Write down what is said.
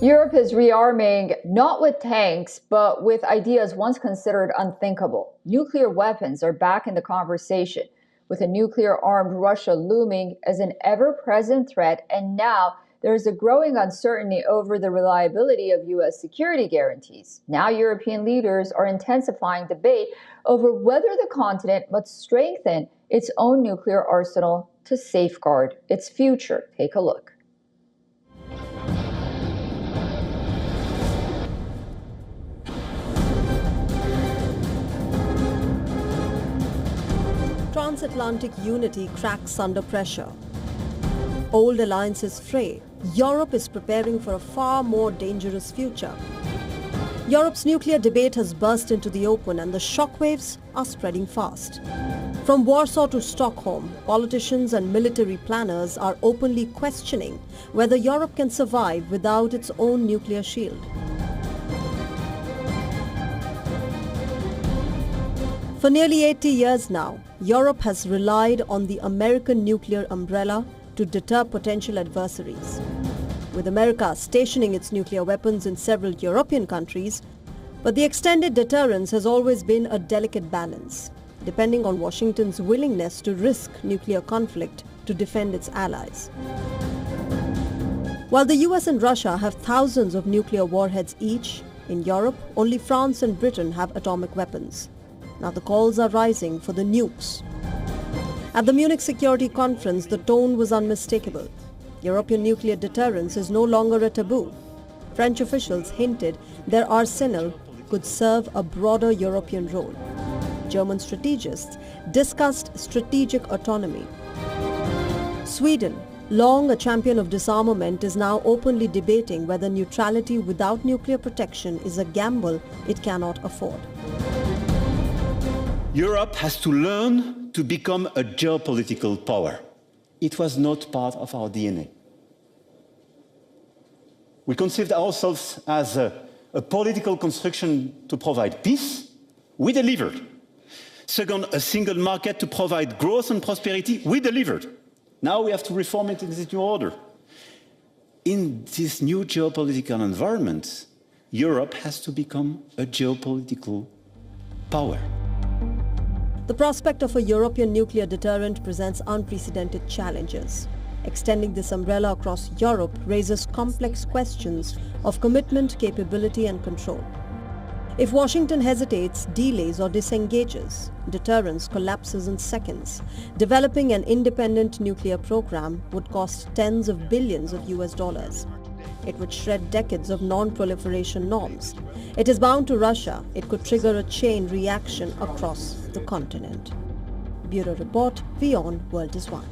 Europe is rearming not with tanks, but with ideas once considered unthinkable. Nuclear weapons are back in the conversation, with a nuclear-armed Russia looming as an ever-present threat, and now there is a growing uncertainty over the reliability of U.S. security guarantees. Now European leaders are intensifying debate over whether the continent must strengthen its own nuclear arsenal to safeguard its future. Take a look. Transatlantic unity cracks under pressure. Old alliances fray. Europe is preparing for a far more dangerous future. Europe's nuclear debate has burst into the open and the shockwaves are spreading fast. From Warsaw to Stockholm, politicians and military planners are openly questioning whether Europe can survive without its own nuclear shield. For nearly 80 years now, Europe has relied on the American nuclear umbrella to deter potential adversaries. With America stationing its nuclear weapons in several European countries, but the extended deterrence has always been a delicate balance, depending on Washington's willingness to risk nuclear conflict to defend its allies. While the US and Russia have thousands of nuclear warheads each, in Europe, only France and Britain have atomic weapons. Now the calls are rising for the nukes. At the Munich Security Conference, the tone was unmistakable. European nuclear deterrence is no longer a taboo. French officials hinted their arsenal could serve a broader European role. German strategists discussed strategic autonomy. Sweden, long a champion of disarmament, is now openly debating whether neutrality without nuclear protection is a gamble it cannot afford. Europe has to learn to become a geopolitical power. It was not part of our DNA. We conceived ourselves as a political construction to provide peace. We delivered. Second, a single market to provide growth and prosperity. We delivered. Now we have to reform it in this new order. In this new geopolitical environment, Europe has to become a geopolitical power. The prospect of a European nuclear deterrent presents unprecedented challenges. Extending this umbrella across Europe raises complex questions of commitment, capability and control. If Washington hesitates, delays or disengages, deterrence collapses in seconds. Developing an independent nuclear program would cost tens of billions of US dollars. It would shred decades of non-proliferation norms. It is bound to Russia. It could trigger a chain reaction across the continent. Bureau Report, WION World is One.